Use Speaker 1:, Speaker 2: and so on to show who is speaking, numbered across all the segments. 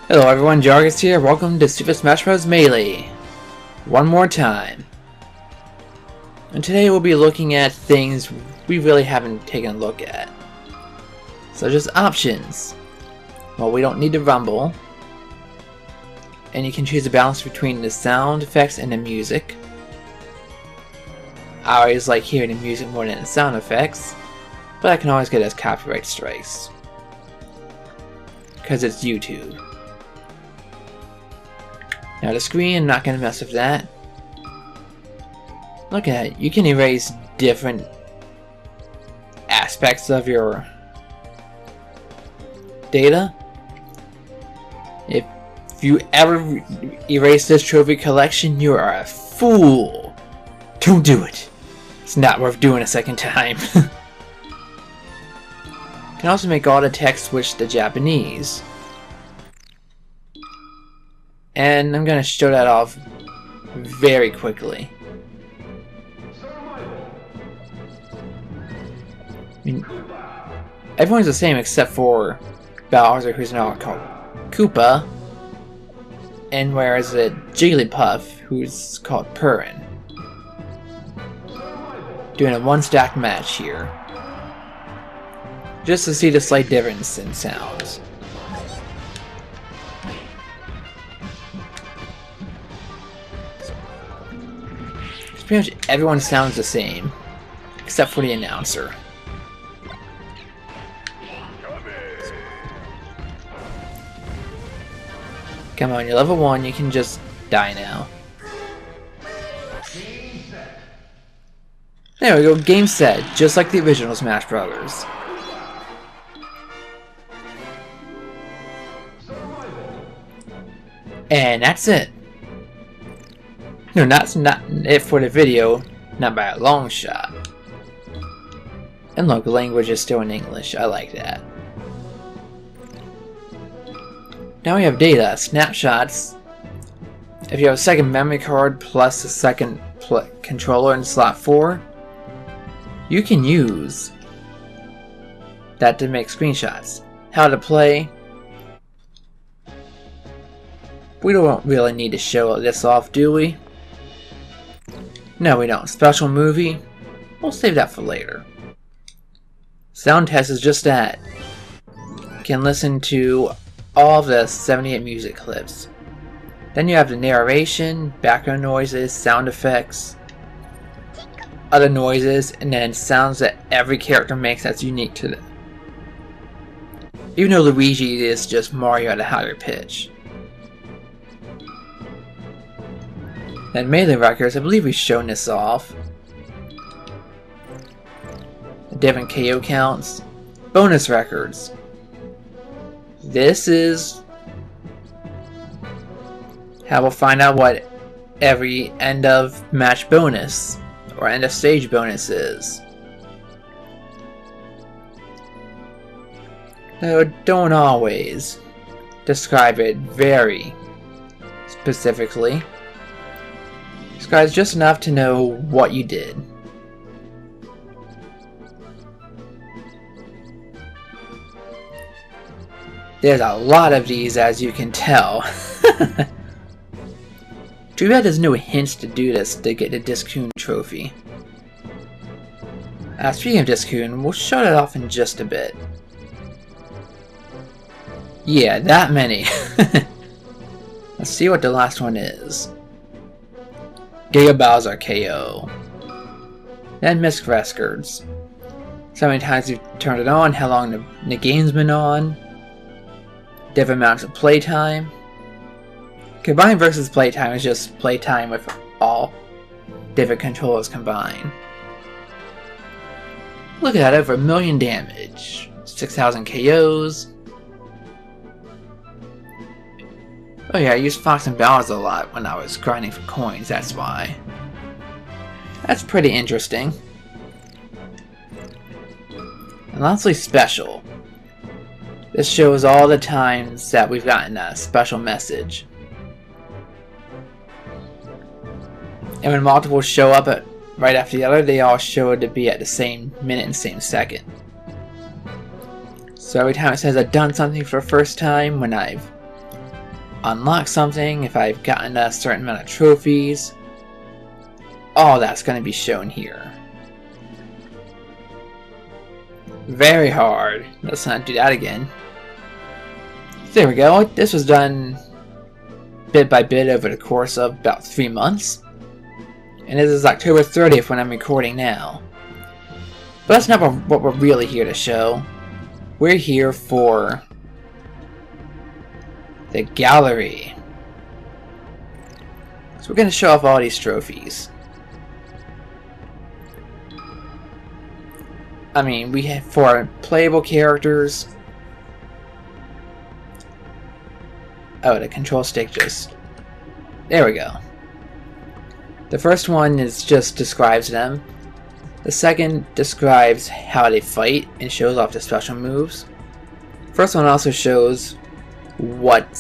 Speaker 1: Hello everyone, Jargus here. Welcome to Super Smash Bros. Melee. One more time. And today we'll be looking at things we really haven't taken a look at. So just options. Well, we don't need to rumble. And you can choose a balance between the sound effects and the music. I always like hearing the music more than the sound effects, but I can always get us copyright strikes. Because it's YouTube. Now the screen, I'm not going to mess with that. Look at it, you can erase different aspects of your data. If you ever erase this trophy collection, you are a fool. Don't do it. It's not worth doing a second time. You can also make all the text switch to Japanese. And I'm going to show that off very quickly. I mean, everyone's the same except for Bowser, who's now called Koopa, and whereas it Jigglypuff, who's called Purin. Doing a one-stack match here, just to see the slight difference in sounds. Pretty much everyone sounds the same, except for the announcer. Come on, you're level 1, you can just die now. There we go, game set, just like the original Smash Brothers. And that's it. No, that's not it for the video, not by a long shot. And look, the language is still in English, I like that. Now we have data, snapshots. If you have a second memory card plus a second controller in slot 4, you can use that to make screenshots. How to play. We don't really need to show this off, do we? No, we don't. Special movie? We'll save that for later. Sound test is just that. You can listen to all of the 78 music clips. Then you have the narration, background noises, sound effects, other noises, and then sounds that every character makes that's unique to them. Even though Luigi is just Mario at a higher pitch. And Melee records, I believe we've shown this off. Different KO counts. Bonus records. This is how we'll find out what every end of match bonus or end of stage bonus is. Though don't always describe it very specifically. Describes just enough to know what you did. There's a lot of these, as you can tell. Too bad there's no hints to do this to get the Discoon trophy. Speaking of Discoon, we'll show that off in just a bit. Yeah, that many. Let's see what the last one is. Giga Bowser KO. Then Misc records. So many times you've turned it on, how long the game's been on. Different amounts of playtime. Combined versus playtime is just playtime with all different controllers combined. Look at that, over 1 million damage. 6,000 KOs. Oh yeah, I used Fox and Bowser a lot when I was grinding for coins, that's why. That's pretty interesting. And lastly, special. This shows all the times that we've gotten a special message. And when multiples show up right after the other, they all show to be at the same minute and same second. So every time it says I've done something for the first time, when I've unlock something, if I've gotten a certain amount of trophies. All that's going to be shown here. Very hard. Let's not do that again. There we go. This was done bit by bit over the course of about 3 months. And this is October 30th when I'm recording now. But that's not what we're really here to show. We're here for the gallery. So we're going to show off all these trophies. I mean, we have for playable characters. Oh, the control stick just... There we go. The first one just describes them. The second describes how they fight and shows off the special moves. First one also shows what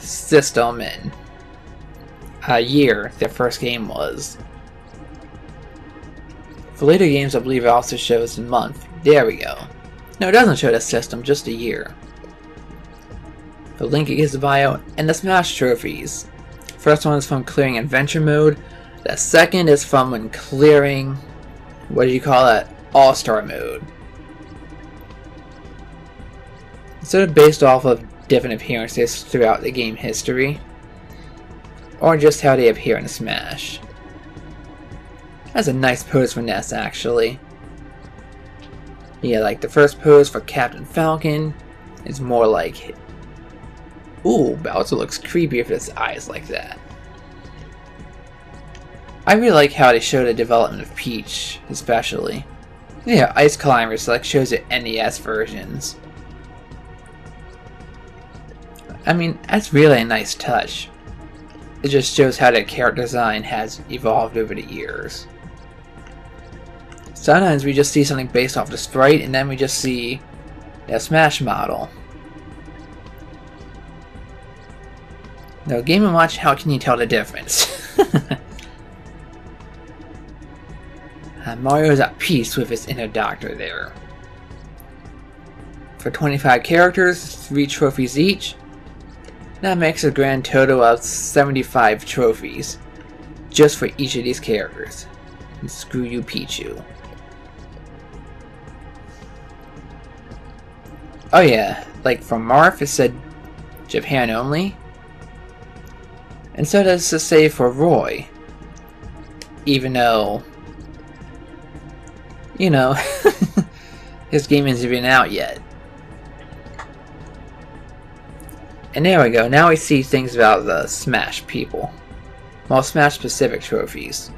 Speaker 1: system and year their first game was. For later games, I believe it also shows the month. There we go. No, it doesn't show the system, just a year. The link is the bio, and the Smash trophies. First one is from clearing adventure mode. The second is from when clearing, what do you call it, all-star mode. Sort of based off of different appearances throughout the game history, or just how they appear in Smash. That's a nice pose for Ness, actually. Yeah, like the first pose for Captain Falcon is more like... Ooh, Bowser looks creepy with his eyes like that. I really like how they show the development of Peach, especially. Yeah, Ice Climbers like shows it NES versions. I mean, that's really a nice touch. It just shows how their character design has evolved over the years. Sometimes we just see something based off the sprite, and then we just see a Smash model. Now, Game & Watch, how can you tell the difference? Mario is at peace with his inner doctor there. For 25 characters, 3 trophies each. That makes a grand total of 75 trophies, just for each of these characters. And screw you, Pichu. Oh yeah, like for Marth it said Japan only. And so does the say for Roy. Even though, you know, his game isn't even out yet. And there we go, now we see things about the Smash people. Well, Smash specific trophies.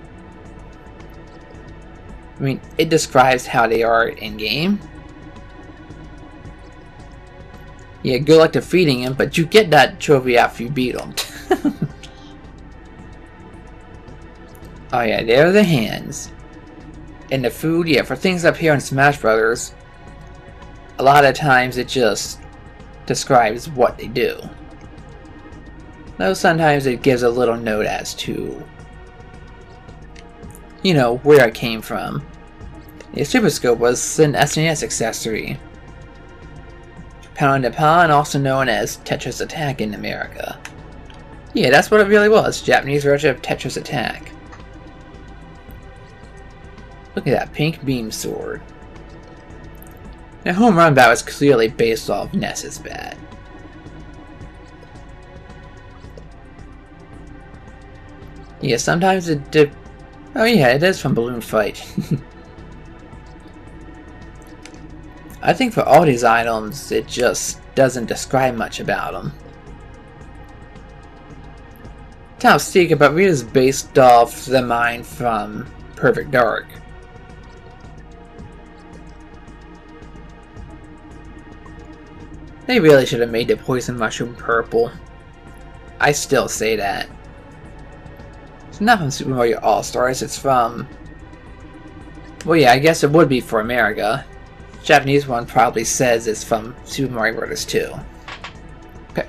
Speaker 1: I mean, it describes how they are in-game. Yeah, good luck defeating him, but you get that trophy after you beat him. Oh yeah, there are the hands. And the food, yeah, for things up here in Smash Brothers, a lot of times it just describes what they do. Though sometimes it gives a little note as to, you know, where it came from. The Super Scope was an SNES accessory. Pound and Pawn, also known as Tetris Attack in America. Yeah, that's what it really was, Japanese version of Tetris Attack. Look at that pink beam sword. Now, Home Run Bat was clearly based off Ness's bat. Yeah, sometimes it did. Oh yeah, it is from Balloon Fight. I think for all these items, it just doesn't describe much about them. Top Secret, but really is based off the mine from Perfect Dark. They really should have made the poison mushroom purple. I still say that. It's not from Super Mario All-Stars, it's from... Well yeah, I guess it would be for America. The Japanese one probably says it's from Super Mario Bros. 2. Oh,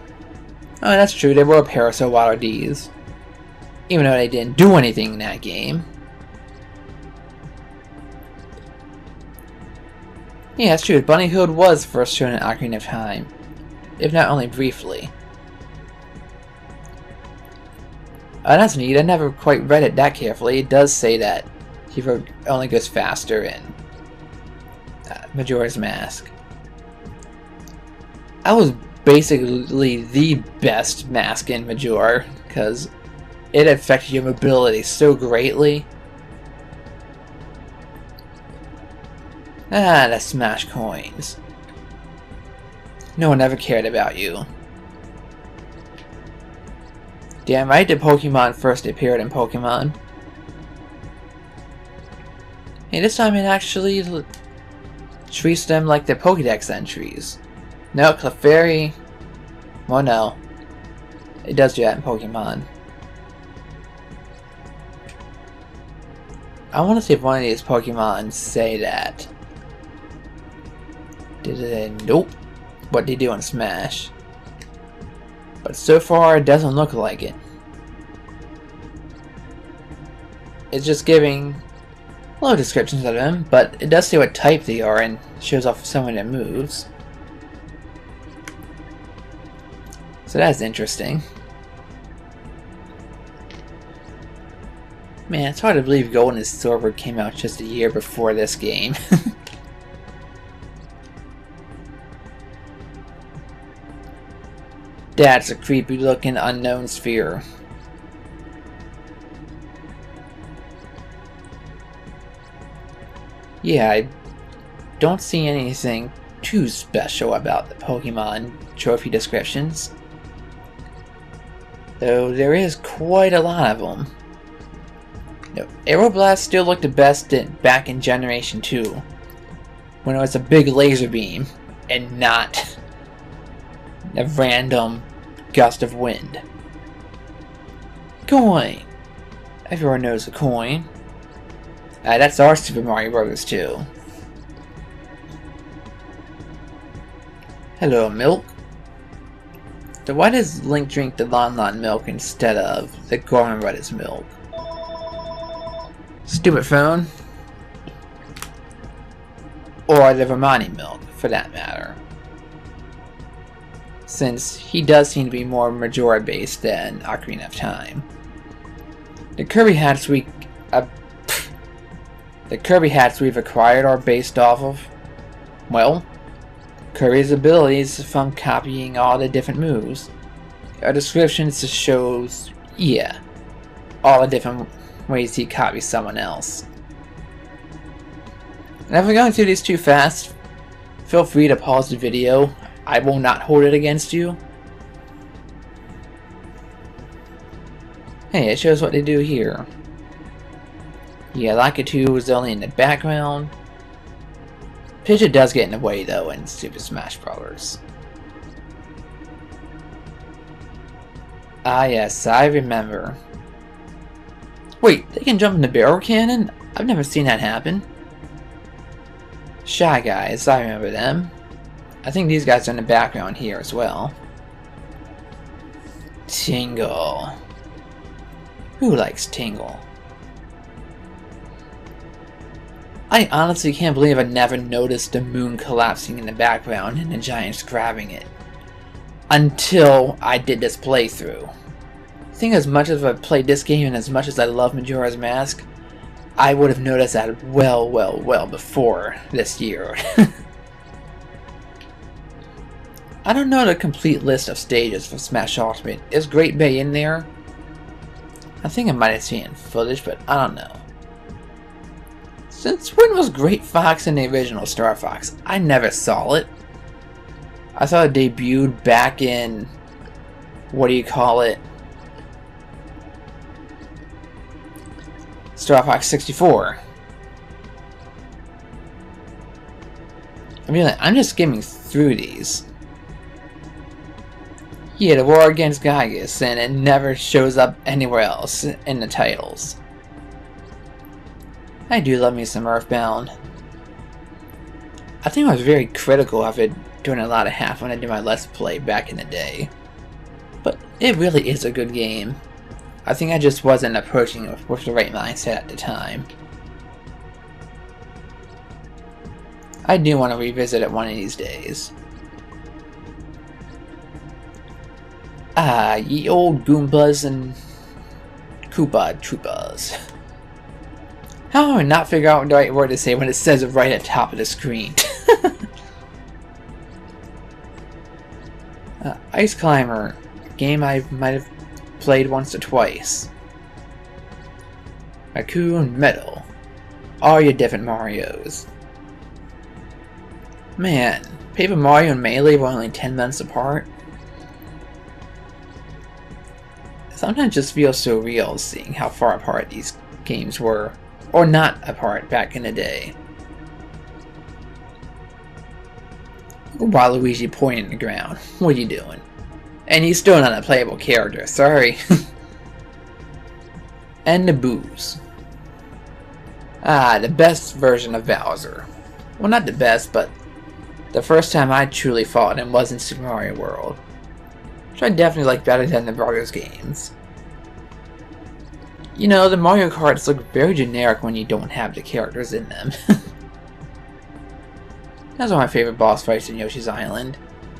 Speaker 1: that's true, there were Parasol Water Ds. Even though they didn't do anything in that game. Yeah, it's true, Bunny Hood was first shown in Ocarina of Time. If not only briefly. That's neat. I never quite read it that carefully. It does say that he only goes faster in Majora's Mask. That was basically the best mask in Majora, because it affected your mobility so greatly. The Smash coins. No one ever cared about you. Damn right, the Pokemon first appeared in Pokemon. Hey, this time it actually treats them like the Pokédex entries. No, Clefairy. Well, no. It does do that in Pokemon. I want to see if one of these Pokemon say that. Nope. What they do in Smash. But so far, it doesn't look like it. It's just giving low descriptions of them, but it does say what type they are and shows off some of their moves. So that's interesting. Man, it's hard to believe Gold and Silver came out just a year before this game. That's a creepy looking unknown sphere. Yeah, I don't see anything too special about the Pokemon trophy descriptions. Though there is quite a lot of them. No, Aeroblast still looked the best back in Generation 2. When it was a big laser beam and not a random gust of wind. Coin! Everyone knows a coin. That's our Super Mario Bros. 2. Hello, milk. So why does Link drink the Lon Lon milk instead of the Gorman Brothers milk? Stupid phone. Or the Romani milk, for that matter. Since he does seem to be more Majora based than Ocarina of Time. The Kirby hats we've acquired are based off of, well, Kirby's abilities from copying all the different moves. Our descriptions just shows, yeah, all the different ways he copies someone else. And if we're going through these too fast, feel free to pause the video. I will not hold it against you. Hey, it shows what they do here. Yeah, Lakitu is only in the background. Pidgeot does get in the way though in Super Smash Bros. Ah yes, I remember. Wait, they can jump in the barrel cannon? I've never seen that happen. Shy Guys, I remember them. I think these guys are in the background here as well. Tingle. Who likes Tingle? I honestly can't believe I never noticed the moon collapsing in the background and the giants grabbing it. Until I did this playthrough. I think as much as I played this game and as much as I love Majora's Mask, I would have noticed that well before this year. I don't know the complete list of stages for Smash Ultimate. Is Great Bay in there? I think I might have seen footage, but I don't know. Since when was Great Fox in the original Star Fox? I never saw it. I thought it debuted back in, what do you call it? Star Fox 64. I mean, I'm just skimming through these. Yeah, the war against Jargus, and it never shows up anywhere else in the titles. I do love me some Earthbound. I think I was very critical of it during a lot of half when I did my Let's Play back in the day. But it really is a good game. I think I just wasn't approaching it with the right mindset at the time. I do want to revisit it one of these days. Ah, ye old Goombas and Koopa Troopas. How do I not figure out the right word to say when it says it right at the top of the screen? Ice Climber. A game I might have played once or twice. Raccoon Metal. All your different Marios. Man, Paper Mario and Melee were only 10 months apart. Sometimes it just feels so real seeing how far apart these games were, or not apart back in the day. Waluigi pointing at the ground. What are you doing? And he's still not a playable character, sorry. And the booze. Ah, the best version of Bowser. Well, not the best, but the first time I truly fought him was in Super Mario World. Which I definitely like better than the Brothers games. You know, the Mario Karts look very generic when you don't have the characters in them. That's one of my favorite boss fights in Yoshi's Island.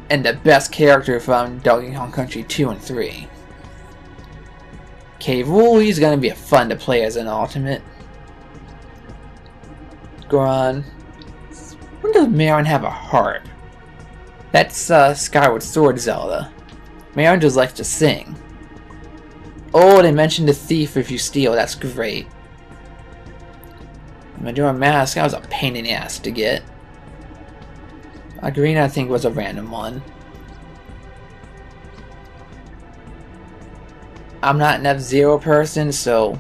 Speaker 1: And the best character from Donkey Kong Country 2 and 3. K. Rool, he's gonna be fun to play as an ultimate. Goron. When does Marin have a harp? That's Skyward Sword Zelda. Marin just likes to sing. Oh, they mentioned the thief if you steal, that's great. Majora Mask, that was a pain in the ass to get. Green, I think, was a random one. I'm not an F-Zero person, so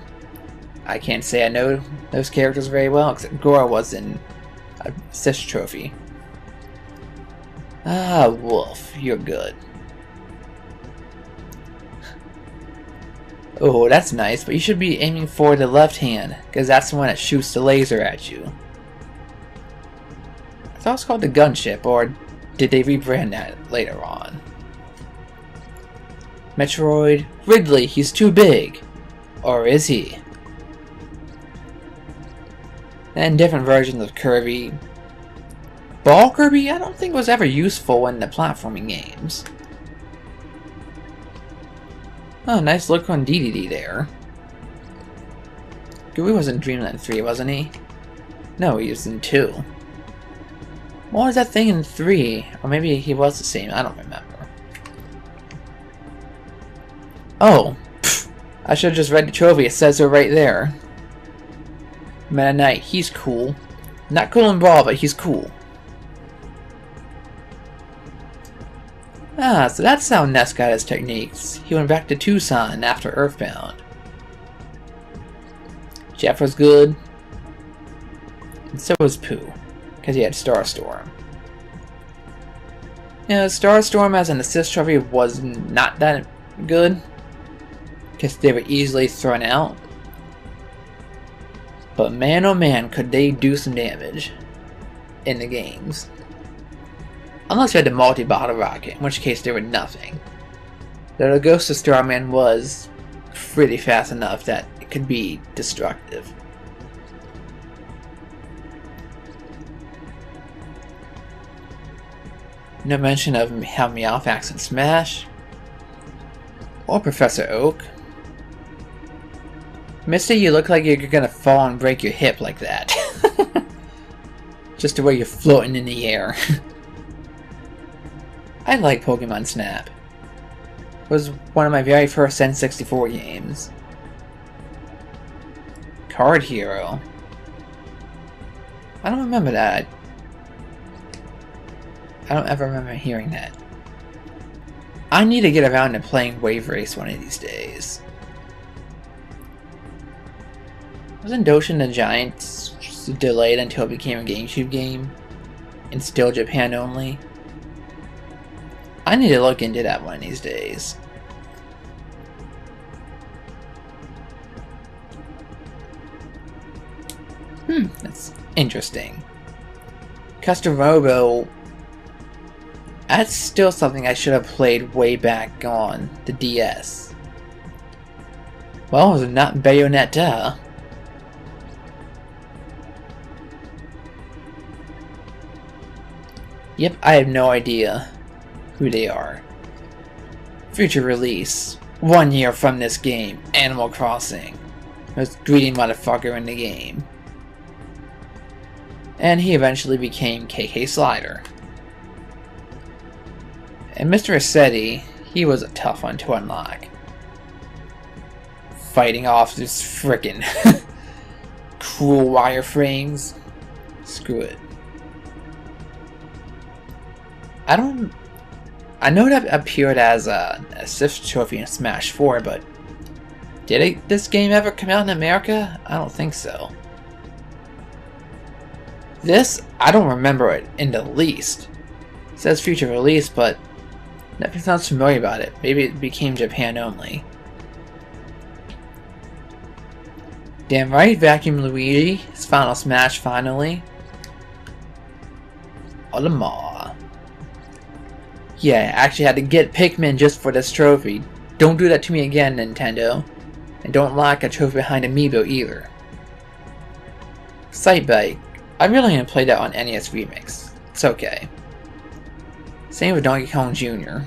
Speaker 1: I can't say I know those characters very well, except Gora was in a Assist Trophy. Ah, Wolf, you're good. Oh, that's nice, but you should be aiming for the left hand, because that's the one that shoots the laser at you. I thought it was called the gunship, or did they rebrand that later on? Metroid. Ridley, he's too big. Or is he? And different versions of Kirby. Ball Kirby, I don't think was ever useful in the platforming games. Oh, nice look on DDD there. Gooey was in Dreamland 3, wasn't he? No, he was in 2. What was that thing in 3? Or maybe he was the same, I don't remember. Oh, pfft, I should have just read the trophy, it says so right there. Meta Knight, he's cool. Not cool in Brawl, but he's cool. Ah, so that's how Ness got his techniques. He went back to Tucson after Earthbound. Jeff was good. And so was Pooh, because he had Starstorm. You know, Starstorm as an assist trophy was not that good, because they were easily thrown out. But man oh man, could they do some damage in the games. Unless you had the multi-bottle rocket, in which case they were nothing. Though the Ghost of Starman was pretty fast enough that it could be destructive. No mention of how Meowth acts in Smash. Or Professor Oak. Misty, you look like you're gonna fall and break your hip like that. Just the way you're floating in the air. I like Pokemon Snap. It was one of my very first N64 games. Card Hero. I don't remember that. I don't ever remember hearing that. I need to get around to playing Wave Race one of these days. Wasn't Doshin the Giant delayed until it became a GameCube game? And still Japan only? I need to look into that one of these days. That's interesting. Custom Robo. That's still something I should have played way back on the DS. Well, was it not Bayonetta? Yep, I have no idea who they are. Future release. 1 year from this game, Animal Crossing. Most greedy motherfucker in the game. And he eventually became KK Slider. And Mr. Assorted, he was a tough one to unlock. Fighting off this frickin' cruel wireframes. Screw it. I know that appeared as a Sith trophy in Smash 4, but did this game ever come out in America? I don't think so. This, I don't remember it in the least. It says future release, but nothing sounds familiar about it. Maybe it became Japan only. Damn right, Vacuum Luigi. His final Smash finally. Olamar. Yeah, I actually had to get Pikmin just for this trophy. Don't do that to me again, Nintendo. And don't lock a trophy behind Amiibo either. Sightbite. I really didn't play that on NES Remix. It's okay. Same with Donkey Kong Jr.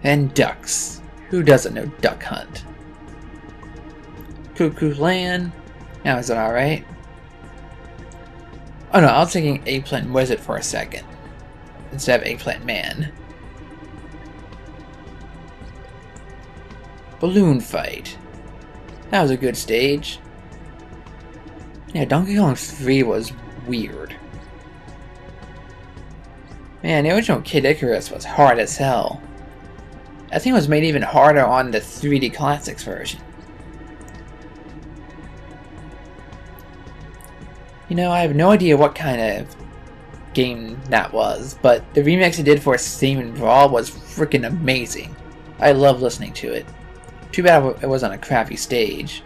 Speaker 1: And ducks. Who doesn't know Duck Hunt? Cuckoo Land. Now is it alright? Oh no, I was thinking Eggplant Wizard for a second. Instead of Eggplant Man. Balloon Fight. That was a good stage. Yeah, Donkey Kong 3 was weird. Man, the original Kid Icarus was hard as hell. I think it was made even harder on the 3D Classics version. You know, I have no idea what kind of game that was, but the remix it did for Steam and Brawl was freaking amazing. I love listening to it. Too bad it was on a crappy stage.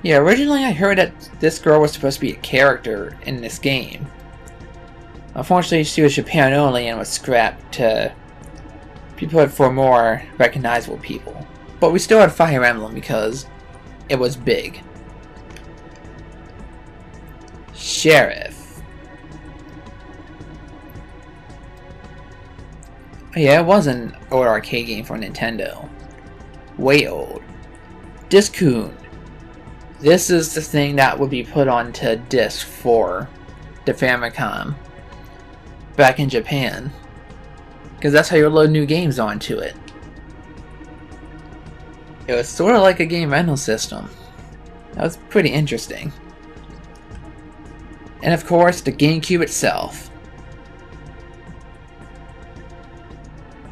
Speaker 1: Yeah, originally I heard that this girl was supposed to be a character in this game. Unfortunately, she was Japan only and was scrapped to be put for more recognizable people. But we still had Fire Emblem because it was big. Sheriff. Yeah, it was an old arcade game for Nintendo. Way old. Discoon. This is the thing that would be put onto disc for the Famicom back in Japan. Because that's how you load new games onto it. It was sort of like a game rental system. That was pretty interesting. And of course, the GameCube itself.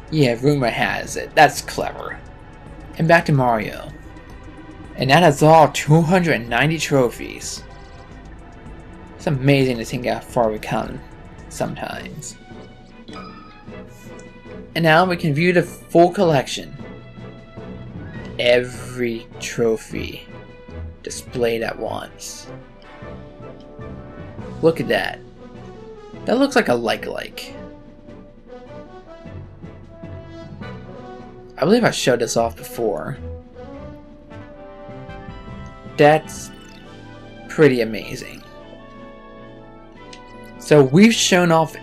Speaker 1: Yeah, rumor has it. That's clever. And back to Mario. And that is all 290 trophies. It's amazing to think how far we come sometimes. And now we can view the full collection. Every trophy displayed at once. Look at that. That looks like a like. I believe I showed this off before. That's pretty amazing. So we've shown off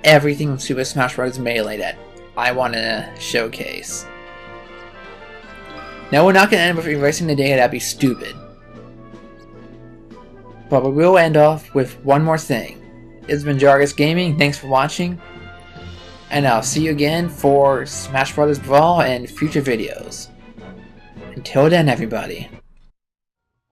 Speaker 1: everything from Super Smash Bros. Melee that I want to showcase. Now we're not going to end with erasing the data, that'd be stupid. But we will end off with one more thing. It's been Jargus Gaming, thanks for watching. And I'll see you again for Smash Bros. Brawl and future videos. Until then, everybody.